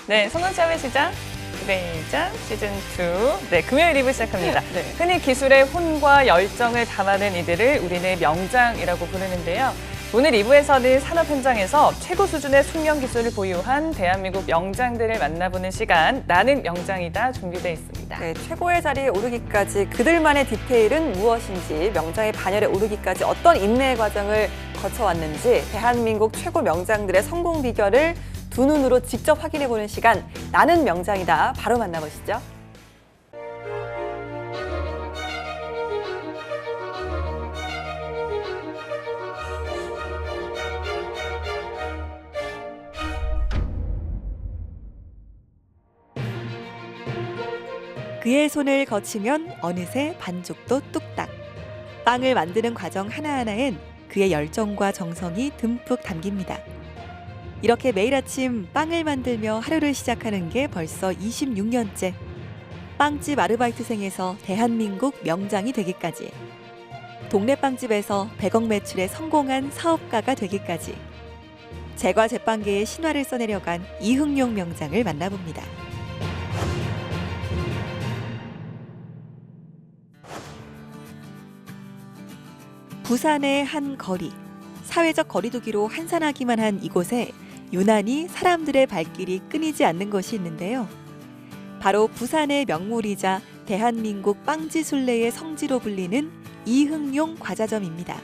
네, 성남시의 시장 부대이장 시즌2. 네, 금요일 2부 시작합니다. 네. 흔히 기술의 혼과 열정을 담아낸 이들을 우리는 명장이라고 부르는데요. 오늘 2부에서는 산업 현장에서 최고 수준의 숙련 기술을 보유한 대한민국 명장들을 만나보는 시간, 나는 명장이다 준비되어 있습니다. 네, 최고의 자리에 오르기까지 그들만의 디테일은 무엇인지, 명장의 반열에 오르기까지 어떤 인내의 과정을 거쳐왔는지, 대한민국 최고 명장들의 성공 비결을 두 눈으로 직접 확인해보는 시간, 나는 명장이다. 바로 만나보시죠. 그의 손을 거치면 어느새 반죽도 뚝딱. 빵을 만드는 과정 하나하나엔 그의 열정과 정성이 듬뿍 담깁니다. 이렇게 매일 아침 빵을 만들며 하루를 시작하는 게 벌써 26년째. 빵집 아르바이트생에서 대한민국 명장이 되기까지. 동네 빵집에서 100억 매출에 성공한 사업가가 되기까지. 제과 제빵계의 신화를 써내려간 이흥용 명장을 만나봅니다. 부산의 한 거리, 사회적 거리두기로 한산하기만 한 이곳에 유난히 사람들의 발길이 끊이지 않는 것이 있는데요. 바로 부산의 명물이자 대한민국 빵지순례의 성지로 불리는 이흥용 과자점입니다.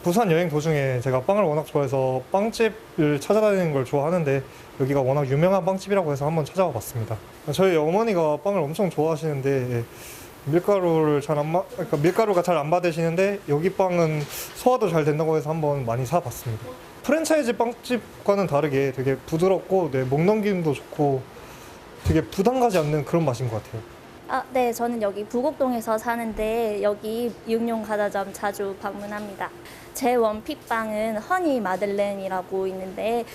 부산 여행 도중에 제가 빵을 워낙 좋아해서 빵집을 찾아다니는 걸 좋아하는데 여기가 워낙 유명한 빵집이라고 해서 한번 찾아와 봤습니다. 저희 어머니가 빵을 엄청 좋아하시는데 밀가루가 잘 안 받으시는데 여기 빵은 소화도 잘 된다고 해서 한번 많이 사봤습니다. 프랜차이즈 빵집과는 다르게 되게 부드럽고 목 넘김도 좋고 되게 부담 가지 않는 그런 맛인 것 같아요. 네, 저는 여기 부곡동에서 사는데 여기 이흥용 과자점 자주 방문합니다. 제 원픽빵은 허니 마들렌이라고 있는데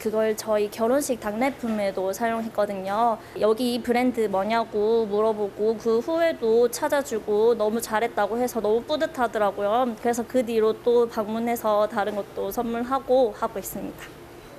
그걸 저희 결혼식 답례품에도 사용했거든요. 여기 이 브랜드 뭐냐고 물어보고 그 후에도 찾아주고 너무 잘했다고 해서 너무 뿌듯하더라고요. 그래서 그 뒤로 또 방문해서 다른 것도 선물하고 하고 있습니다.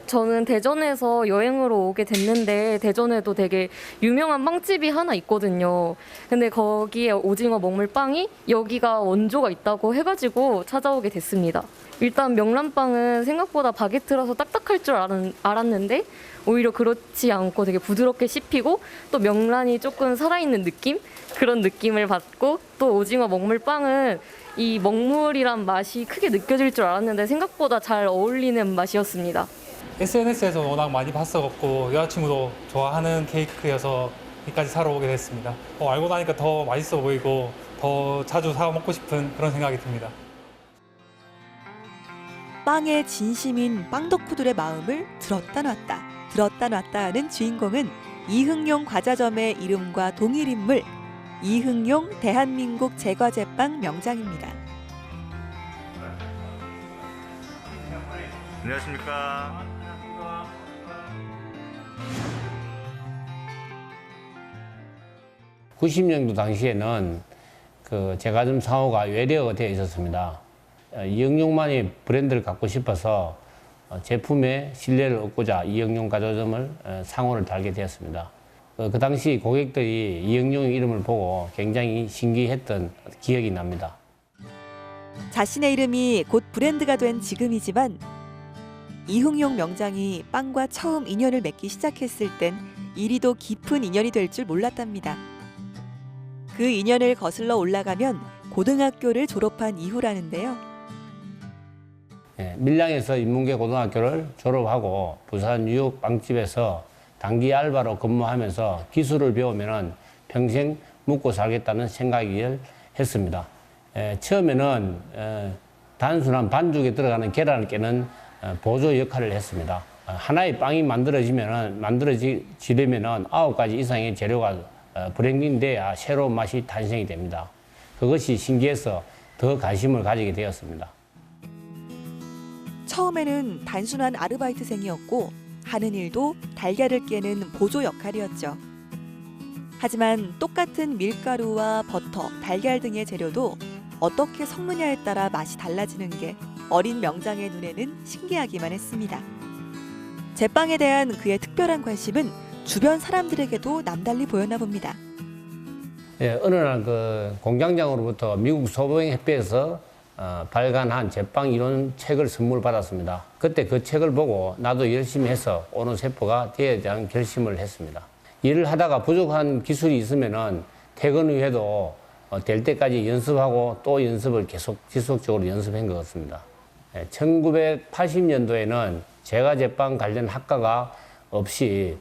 저는 대전에서 여행으로 오게 됐는데 대전에도 되게 유명한 빵집이 하나 있거든요. 근데 거기에 오징어 먹물빵이 여기가 원조가 있다고 해가지고 찾아오게 됐습니다. 일단 명란빵은 생각보다 바게트라서 딱딱할 줄 알았는데 오히려 그렇지 않고 되게 부드럽게 씹히고 또 명란이 조금 살아있는 느낌? 그런 느낌을 받고 또 오징어 먹물빵은 이 먹물이란 맛이 크게 느껴질 줄 알았는데 생각보다 잘 어울리는 맛이었습니다. SNS에서 워낙 많이 봤어갖고 여자친구도 좋아하는 케이크여서 여기까지 사러 오게 됐습니다. 알고 나니까 더 맛있어 보이고 더 자주 사 먹고 싶은 그런 생각이 듭니다. 빵에 진심인 빵 덕후들의 마음을 들었다 놨다 하는 주인공은 이흥용 과자점의 이름과 동일 인물, 이흥용 대한민국 제과제빵 명장입니다. 안녕하십니까. 90년도 당시에는 그 제과점 상호가 외래어가 되어 있었습니다. 이흥용만이 브랜드를 갖고 싶어서 제품의 신뢰를 얻고자 이흥용 과자점을 상호를 달게 되었습니다. 그 당시 고객들이 이흥용 이름을 보고 굉장히 신기했던 기억이 납니다. 자신의 이름이 곧 브랜드가 된 지금이지만 이흥용 명장이 빵과 처음 인연을 맺기 시작했을 땐 이리도 깊은 인연이 될 줄 몰랐답니다. 그 인연을 거슬러 올라가면 고등학교를 졸업한 이후라는데요. 밀양에서 인문계 고등학교를 졸업하고 부산 뉴욕 빵집에서 단기 알바로 근무하면서 기술을 배우면 평생 먹고 살겠다는 생각을 했습니다. 처음에는 단순한 반죽에 들어가는 계란을 깨는 보조 역할을 했습니다. 하나의 빵이 만들어지려면 9가지 이상의 재료가 브랜딩돼야 새로운 맛이 탄생이 됩니다. 그것이 신기해서 더 관심을 가지게 되었습니다. 처음에는 단순한 아르바이트생이었고 하는 일도 달걀을 깨는 보조 역할이었죠. 하지만 똑같은 밀가루와 버터, 달걀 등의 재료도 어떻게 섞느냐에 따라 맛이 달라지는 게 어린 명장의 눈에는 신기하기만 했습니다. 제빵에 대한 그의 특별한 관심은 주변 사람들에게도 남달리 보였나 봅니다. 예, 어느 날 그 공장장으로부터 미국 소병협회에서 발간한 제빵 이론 책을 선물 받았습니다. 그때 그 책을 보고 나도 열심히 해서 오는 세포가 되어야 되는 결심을 했습니다. 일을 하다가 부족한 기술이 있으면은 퇴근 후에도 될 때까지 연습하고 또 연습을 계속 지속적으로 연습한 것 같습니다. 1980년도에는 제과제빵 관련 학과가 없이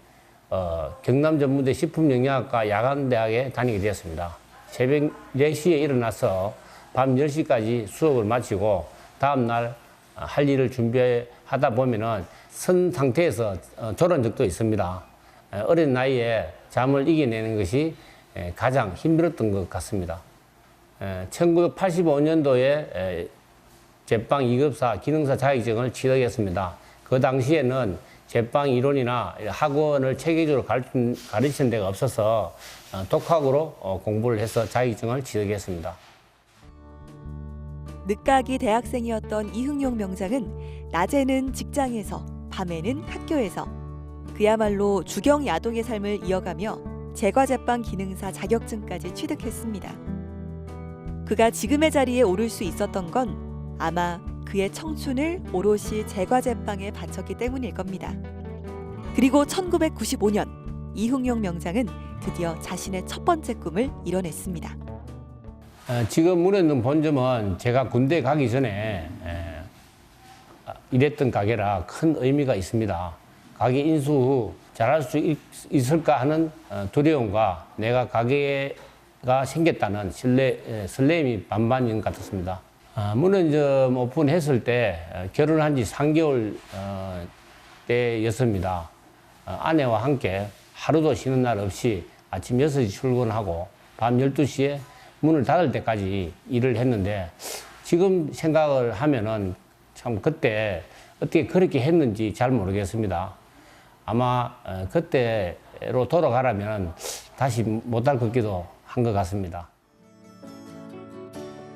경남전문대 식품영양학과 야간대학에 다니게 되었습니다. 새벽 4시에 일어나서 밤 10시까지 수업을 마치고 다음날 할 일을 준비하다 보면은 선 상태에서 졸은 적도 있습니다. 어린 나이에 잠을 이겨내는 것이 가장 힘들었던 것 같습니다. 1985년도에 제빵 2급사 기능사 자격증을 취득했습니다. 그 당시에는 제빵 이론이나 학원을 체계적으로 가르치는 데가 없어서 독학으로 공부를 해서 자격증을 취득했습니다. 늦가기 대학생이었던 이흥용 명장은 낮에는 직장에서 밤에는 학교에서 그야말로 주경 야동의 삶을 이어가며 제과제빵 기능사 자격증까지 취득했습니다. 그가 지금의 자리에 오를 수 있었던 건 아마 그의 청춘을 오롯이 제과제빵에 바쳤기 때문일 겁니다. 그리고 1995년 이흥용 명장은 드디어 자신의 첫 번째 꿈을 이뤄냈습니다. 지금 문현동 본점은 제가 군대 가기 전에 일했던 가게라 큰 의미가 있습니다. 가게 인수 후 잘할 수 있을까 하는 두려움과 내가 가게가 생겼다는 설렘이 반반인 것 같았습니다. 문현점 오픈했을 때 결혼한 지 3개월 때였습니다. 아내와 함께 하루도 쉬는 날 없이 아침 6시 출근하고 밤 12시에 문을 닫을 때까지 일을 했는데 지금 생각을 하면은 참 그때 어떻게 그렇게 했는지 잘 모르겠습니다. 아마 그때로 돌아가라면 다시 못할 것 같기도 한 것 같습니다.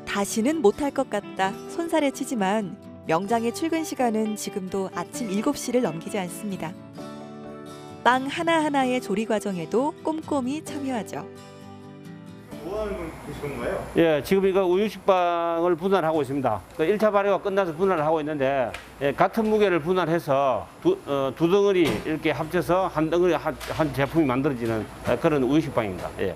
다시는 못할 것 같다 손살에 치지만 명장의 출근 시간은 지금도 아침 7시를 넘기지 않습니다. 빵 하나하나의 조리 과정에도 꼼꼼히 참여하죠. 뭐 하는 건가요? 예, 지금 이거 우유식빵을 분할하고 있습니다. 1차 발효가 끝나서 분할을 하고 있는데 같은 무게를 분할해서 두 덩어리 이렇게 합쳐서 한 덩어리 한 제품이 만들어지는 그런 우유식빵입니다. 예.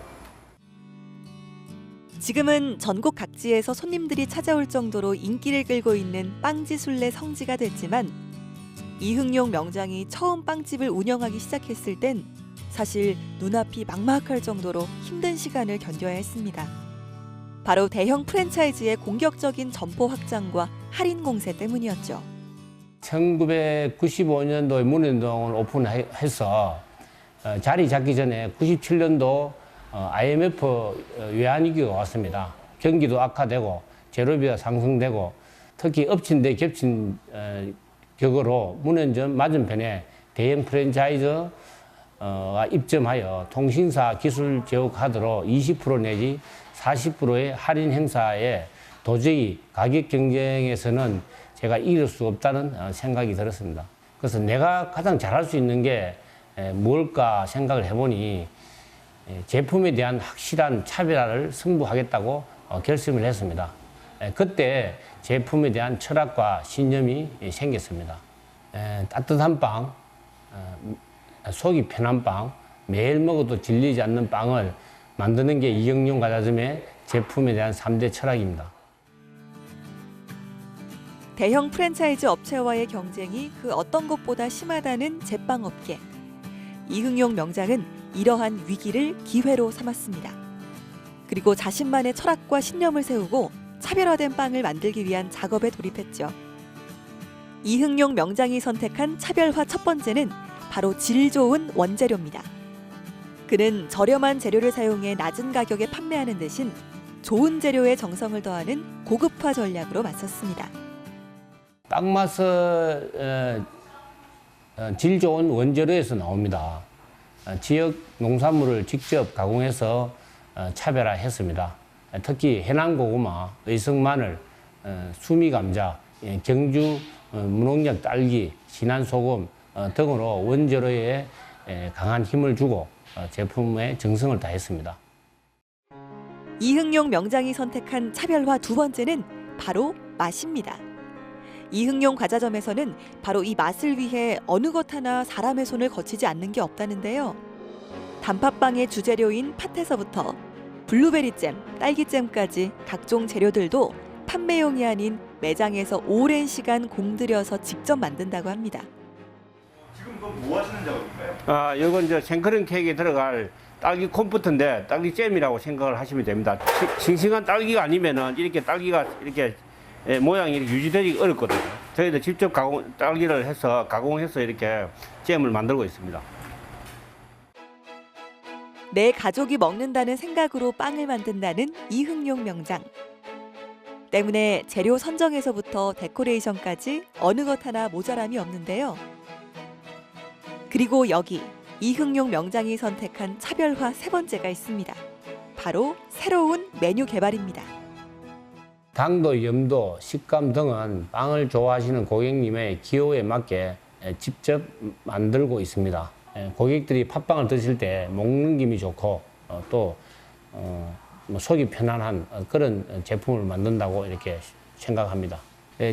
지금은 전국 각지에서 손님들이 찾아올 정도로 인기를 끌고 있는 빵지술래 성지가 됐지만 이흥용 명장이 처음 빵집을 운영하기 시작했을 땐 사실 눈앞이 막막할 정도로 힘든 시간을 견뎌야 했습니다. 바로 대형 프랜차이즈의 공격적인 점포 확장과 할인 공세 때문이었죠. 1995년도에 문현동을 오픈해서 자리 잡기 전에 97년도 IMF 외환위기가 왔습니다. 경기도 악화되고 재료비가 상승되고 특히 엎친 데 겹친 격으로 문현점 맞은편에 대형 프랜차이즈가 입점하여 통신사 기술 제휴 카드로 20% 내지 40%의 할인 행사에 도저히 가격 경쟁에서는 제가 이길 수 없다는 생각이 들었습니다. 그래서 내가 가장 잘할 수 있는 게 뭘까 생각을 해보니 제품에 대한 확실한 차별화를 승부하겠다고 결심을 했습니다. 그때 제품에 대한 철학과 신념이 생겼습니다. 따뜻한 빵, 속이 편한 빵, 매일 먹어도 질리지 않는 빵을 만드는 게 이흥용 과자점의 제품에 대한 3대 철학입니다. 대형 프랜차이즈 업체와의 경쟁이 그 어떤 것보다 심하다는 제빵업계. 이흥용 명장은 이러한 위기를 기회로 삼았습니다. 그리고 자신만의 철학과 신념을 세우고 차별화된 빵을 만들기 위한 작업에 돌입했죠. 이흥용 명장이 선택한 차별화 첫 번째는 바로 질 좋은 원재료입니다. 그는 저렴한 재료를 사용해 낮은 가격에 판매하는 대신 좋은 재료에 정성을 더하는 고급화 전략으로 맞섰습니다. 빵 맛은 질 좋은 원재료에서 나옵니다. 지역 농산물을 직접 가공해서 차별화했습니다. 특히 해남 고구마, 의성 마늘, 수미 감자, 경주 무농약 딸기, 진한 소금, 등으로 원재료에 강한 힘을 주고 제품의 정성을 다했습니다. 이흥용 명장이 선택한 차별화 두 번째는 바로 맛입니다. 이흥용 과자점에서는 바로 이 맛을 위해 어느 것 하나 사람의 손을 거치지 않는 게 없다는데요. 단팥빵의 주재료인 팥에서부터 블루베리잼, 딸기잼까지 각종 재료들도 판매용이 아닌 매장에서 오랜 시간 공들여서 직접 만든다고 합니다. 지금 뭐 하시는 작업인가요? 이건 이제 생크림 케이크에 들어갈 딸기 콤포트인데 딸기 잼이라고 생각을 하시면 됩니다. 싱싱한 딸기가 아니면은 이렇게 딸기가 이렇게 모양이 이렇게 유지되기 어렵거든요. 저희도 직접 딸기를 해서 가공해서 이렇게 잼을 만들고 있습니다. 내 가족이 먹는다는 생각으로 빵을 만든다는 이흥용 명장. 때문에 재료 선정에서부터 데코레이션까지 어느 것 하나 모자람이 없는데요. 그리고 여기 이흥용 명장이 선택한 차별화 세 번째가 있습니다. 바로 새로운 메뉴 개발입니다. 당도, 염도, 식감 등은 빵을 좋아하시는 고객님의 기호에 맞게 직접 만들고 있습니다. 고객들이 팥빵을 드실 때 먹는 김이 좋고 또 속이 편안한 그런 제품을 만든다고 이렇게 생각합니다.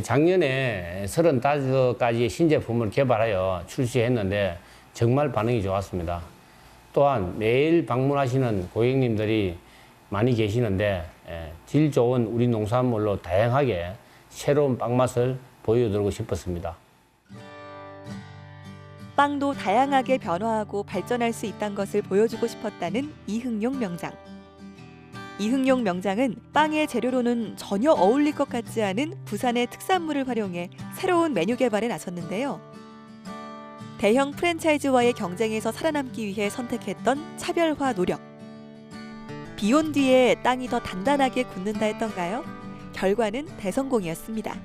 작년에 35가지의 신제품을 개발하여 출시했는데 정말 반응이 좋았습니다. 또한 매일 방문하시는 고객님들이 많이 계시는데 질 좋은 우리 농산물로 다양하게 새로운 빵 맛을 보여드리고 싶었습니다. 빵도 다양하게 변화하고 발전할 수 있다는 것을 보여주고 싶었다는 이흥용 명장. 이흥용 명장은 빵의 재료로는 전혀 어울릴 것 같지 않은 부산의 특산물을 활용해 새로운 메뉴 개발에 나섰는데요. 대형 프랜차이즈와의 경쟁에서 살아남기 위해 선택했던 차별화 노력. 비온 뒤에 땅이 더 단단하게 굳는다 했던가요? 결과는 대성공이었습니다.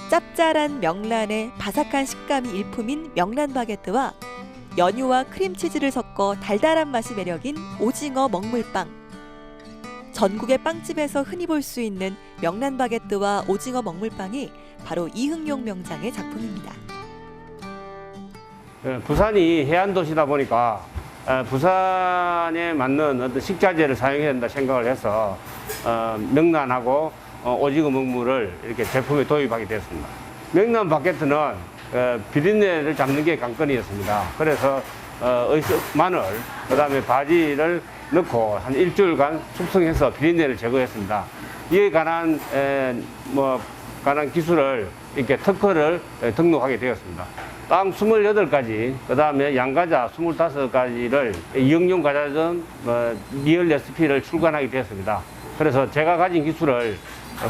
짭짤한 명란에 바삭한 식감이 일품인 명란 바게트와 연유와 크림치즈를 섞어 달달한 맛이 매력인 오징어 먹물빵. 전국의 빵집에서 흔히 볼 수 있는 명란 바게트와 오징어 먹물빵이 바로 이흥용 명장의 작품입니다. 부산이 해안도시다 보니까 부산에 맞는 어떤 식자재를 사용해야 된다 생각을 해서 명란하고 오징어 먹물을 이렇게 제품에 도입하게 되었습니다. 명란 바게트는 비린내를 잡는 게 관건이었습니다. 그래서 마늘, 그다음에 바지를 넣고 한 일주일간 숙성해서 비린내를 제거했습니다. 이에 관한 관한 기술을 이렇게 특허를 등록하게 되었습니다. 빵 28가지, 그 다음에 양과자 25가지를 이흥용 과자점 리얼 레시피를 출간하게 되었습니다. 그래서 제가 가진 기술을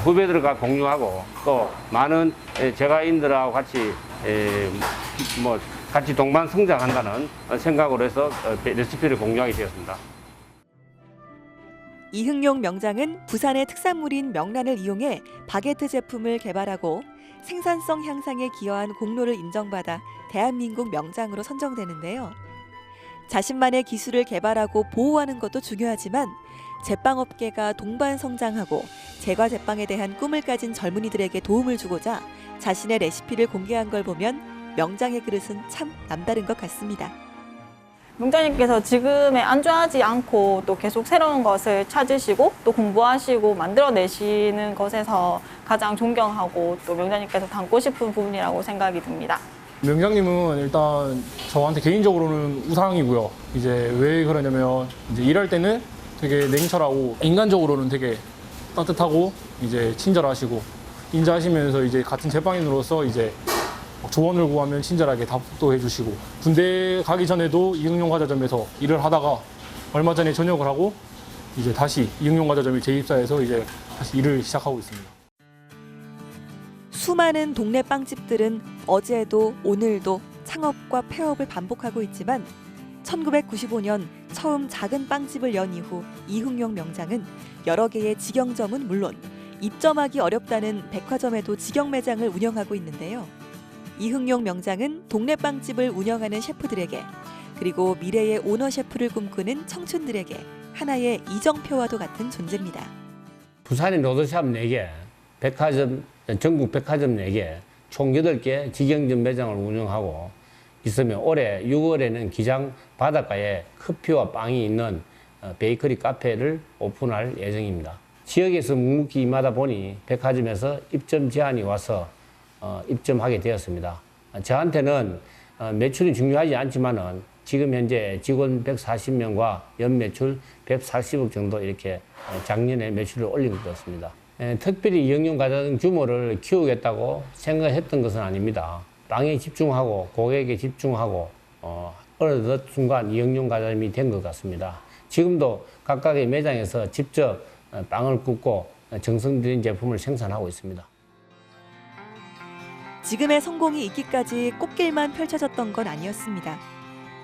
후배들과 공유하고 또 많은 제가인들하고 같이 같이 동반 성장한다는 생각으로 해서 레시피를 공유하게 되었습니다. 이흥용 명장은 부산의 특산물인 명란을 이용해 바게트 제품을 개발하고 생산성 향상에 기여한 공로를 인정받아 대한민국 명장으로 선정되는데요. 자신만의 기술을 개발하고 보호하는 것도 중요하지만 제빵업계가 동반 성장하고 제과 제빵에 대한 꿈을 가진 젊은이들에게 도움을 주고자 자신의 레시피를 공개한 걸 보면 명장의 그릇은 참 남다른 것 같습니다. 명장님께서 지금에 안주하지 않고 또 계속 새로운 것을 찾으시고 또 공부하시고 만들어내시는 것에서 가장 존경하고 또 명장님께서 닮고 싶은 부분이라고 생각이 듭니다. 명장님은 일단 저한테 개인적으로는 우상이고요. 이제 왜 그러냐면 이제 일할 때는 되게 냉철하고 인간적으로는 되게 따뜻하고 이제 친절하시고 인자하시면서 이제 같은 제빵인으로서 이제 조언을 구하면 친절하게 답도 해주시고 군대 가기 전에도 이흥용 과자점에서 일을 하다가 얼마 전에 전역을 하고 이제 다시 이흥용 과자점에 재입사해서 이제 다시 일을 시작하고 있습니다. 수많은 동네 빵집들은 어제도 오늘도 창업과 폐업을 반복하고 있지만 1995년 처음 작은 빵집을 연 이후 이흥용 명장은 여러 개의 직영점은 물론 입점하기 어렵다는 백화점에도 직영 매장을 운영하고 있는데요. 이흥용 명장은 동네 빵집을 운영하는 셰프들에게 그리고 미래의 오너 셰프를 꿈꾸는 청춘들에게 하나의 이정표와도 같은 존재입니다. 부산에 로드샵 4개, 백화점, 전국 백화점 4개, 총 8개 직영점 매장을 운영하고 있으며 올해 6월에는 기장 바닷가에 커피와 빵이 있는 베이커리 카페를 오픈할 예정입니다. 지역에서 묵묵히 임하다 보니 백화점에서 입점 제안이 와서 입점하게 되었습니다. 저한테는 매출이 중요하지 않지만은 지금 현재 직원 140명과 연 매출 140억 정도 이렇게 작년에 매출을 올린 것 같습니다. 특별히 이응용 과자등 규모를 키우겠다고 생각했던 것은 아닙니다. 빵에 집중하고 고객에 집중하고 어느 순간 이응용 과자점이 된 것 같습니다. 지금도 각각의 매장에서 직접 빵을 굽고 정성 들인 제품을 생산하고 있습니다. 지금의 성공이 있기까지 꽃길만 펼쳐졌던 건 아니었습니다.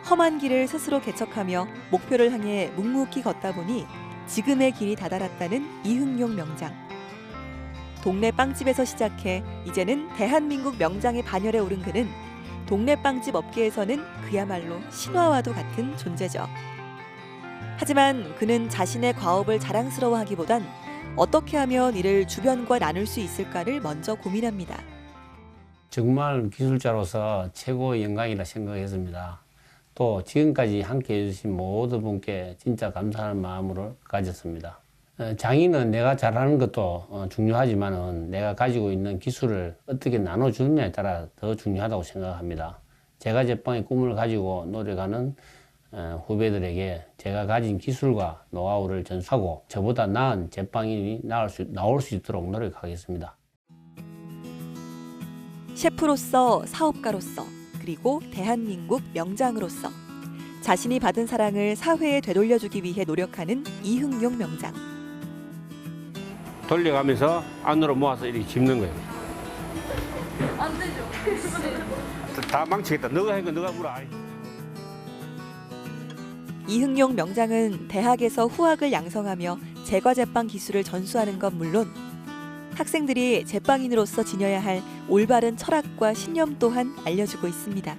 험한 길을 스스로 개척하며 목표를 향해 묵묵히 걷다 보니 지금의 길이 다다랐다는 이응용 명장. 동네 빵집에서 시작해 이제는 대한민국 명장의 반열에 오른 그는 동네 빵집 업계에서는 그야말로 신화와도 같은 존재죠. 하지만 그는 자신의 과업을 자랑스러워하기보단 어떻게 하면 이를 주변과 나눌 수 있을까를 먼저 고민합니다. 정말 기술자로서 최고의 영광이라 생각했습니다. 또 지금까지 함께 해주신 모든 분께 진짜 감사하는 마음으로 가졌습니다. 장인은 내가 잘하는 것도 중요하지만 내가 가지고 있는 기술을 어떻게 나눠주느냐에 따라 더 중요하다고 생각합니다. 제가 제빵의 꿈을 가지고 노력하는 후배들에게 제가 가진 기술과 노하우를 전수하고 저보다 나은 제빵인이 나올 수 있도록 노력하겠습니다. 셰프로서, 사업가로서, 그리고 대한민국 명장으로서 자신이 받은 사랑을 사회에 되돌려주기 위해 노력하는 이응용 명장. 돌려가면서 안으로 모아서 이렇게 집는 거예요. 안 되죠. 다 망치겠다. 너가 한 거 너가 물어. 이응용 명장은 대학에서 후학을 양성하며 제과 제빵 기술을 전수하는 것 물론 학생들이 제빵인으로서 지녀야 할 올바른 철학과 신념 또한 알려주고 있습니다.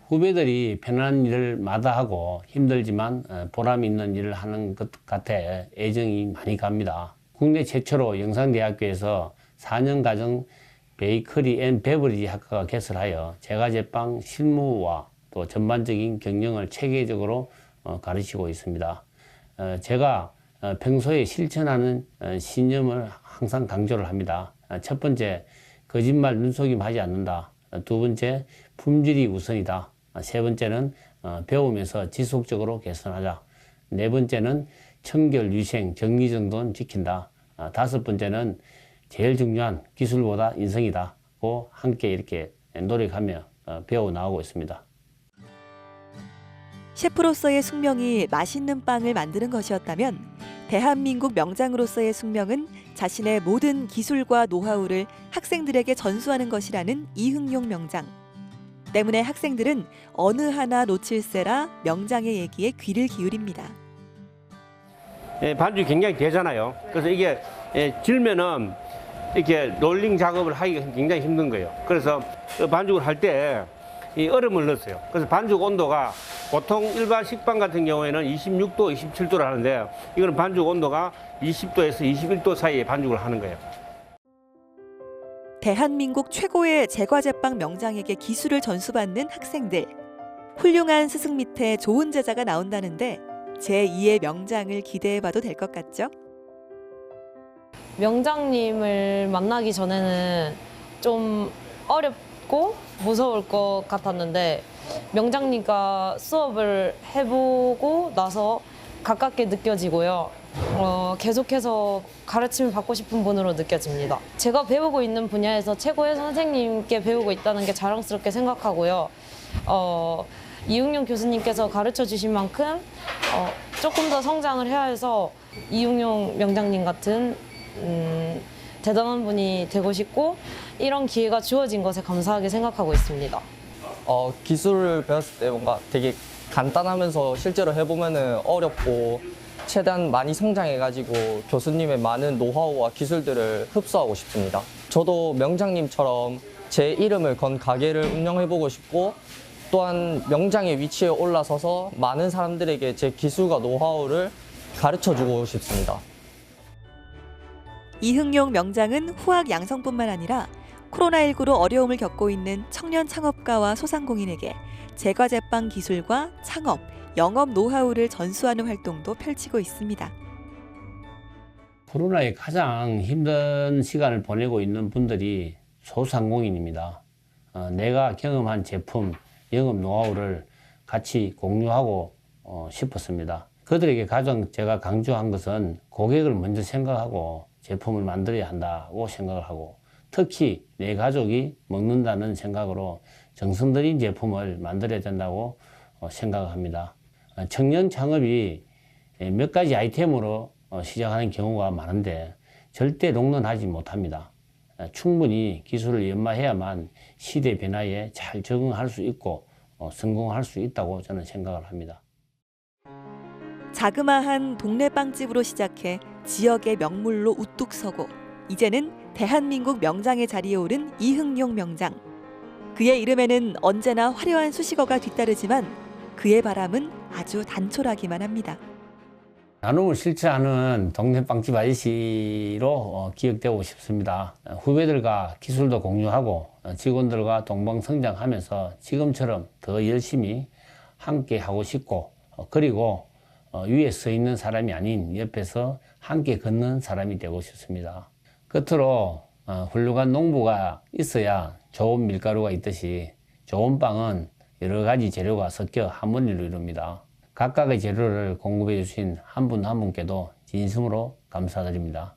후배들이 편안한 일을 마다하고 힘들지만 보람 있는 일을 하는 것 같아 애정이 많이 갑니다. 국내 최초로 영상대학교에서 4년 과정 베이커리 앤 베버리지 학과가 개설하여 제과제빵 실무와 또 전반적인 경영을 체계적으로 가르치고 있습니다. 제가 평소에 실천하는 신념을 항상 강조를 합니다. 첫 번째, 거짓말 눈속임하지 않는다. 두 번째, 품질이 우선이다. 세 번째는 배우면서 지속적으로 개선하자. 네 번째는 청결, 위생, 정리정돈 지킨다. 다섯 번째는 제일 중요한 기술보다 인성이다고 함께 이렇게 노력하며 배워 나오고 있습니다. 셰프로서의 숙명이 맛있는 빵을 만드는 것이었다면 대한민국 명장으로서의 숙명은 자신의 모든 기술과 노하우를 학생들에게 전수하는 것이라는 이응용 명장. 때문에 학생들은 어느 하나 놓칠세라 명장의 얘기에 귀를 기울입니다. 반죽이 굉장히 되잖아요. 그래서 이게 질면은 이렇게 롤링 작업을 하기가 굉장히 힘든 거예요. 그래서 반죽을 할 때 이 얼음을 넣었어요. 그래서 반죽 온도가 보통 일반 식빵 같은 경우에는 26도, 27도를 하는데 이거는 반죽 온도가 20도에서 21도 사이에 반죽을 하는 거예요. 대한민국 최고의 제과제빵 명장에게 기술을 전수받는 학생들. 훌륭한 스승 밑에 좋은 제자가 나온다는데 제2의 명장을 기대해봐도 될 것 같죠? 명장님을 만나기 전에는 좀 어렵고 무서울 것 같았는데 명장님과 수업을 해보고 나서 가깝게 느껴지고요. 계속해서 가르침을 받고 싶은 분으로 느껴집니다. 제가 배우고 있는 분야에서 최고의 선생님께 배우고 있다는 게 자랑스럽게 생각하고요. 이응용 교수님께서 가르쳐 주신 만큼 조금 더 성장을 해야 해서 이응용 명장님 같은 대단한 분이 되고 싶고 이런 기회가 주어진 것에 감사하게 생각하고 있습니다. 기술을 배웠을 때 뭔가 되게 간단하면서 실제로 해보면은 어렵고 최대한 많이 성장해가지고 교수님의 많은 노하우와 기술들을 흡수하고 싶습니다. 저도 명장님처럼 제 이름을 건 가게를 운영해보고 싶고 또한 명장의 위치에 올라서서 많은 사람들에게 제 기술과 노하우를 가르쳐주고 싶습니다. 이응용 명장은 후학 양성뿐만 아니라 코로나19로 어려움을 겪고 있는 청년 창업가와 소상공인에게 제과 제빵 기술과 창업, 영업 노하우를 전수하는 활동도 펼치고 있습니다. 코로나에 가장 힘든 시간을 보내고 있는 분들이 소상공인입니다. 내가 경험한 제품, 영업 노하우를 같이 공유하고 싶었습니다. 그들에게 가장 제가 강조한 것은 고객을 먼저 생각하고 제품을 만들어야 한다고 생각을 하고, 특히 내 가족이 먹는다는 생각으로 정성 들인 제품을 만들어야 된다고 생각합니다. 청년 창업이 몇 가지 아이템으로 시작하는 경우가 많은데 절대 롱런하지 못합니다. 충분히 기술을 연마해야만 시대 변화에 잘 적응할 수 있고 성공할 수 있다고 저는 생각을 합니다. 자그마한 동네 빵집으로 시작해 지역의 명물로 우뚝 서고 이제는 대한민국 명장의 자리에 오른 이흥용 명장. 그의 이름에는 언제나 화려한 수식어가 뒤따르지만 그의 바람은 아주 단촐하기만 합니다. 나눔을 실천하는 동네 빵집 아저씨로 기억되고 싶습니다. 후배들과 기술도 공유하고 직원들과 동방성장하면서 지금처럼 더 열심히 함께 하고 싶고, 그리고 위에 서 있는 사람이 아닌 옆에서 함께 걷는 사람이 되고 싶습니다. 끝으로 훌륭한 농부가 있어야 좋은 밀가루가 있듯이 좋은 빵은 여러 가지 재료가 섞여 하모니를 이룹니다. 각각의 재료를 공급해 주신 한 분 한 분께도 진심으로 감사드립니다.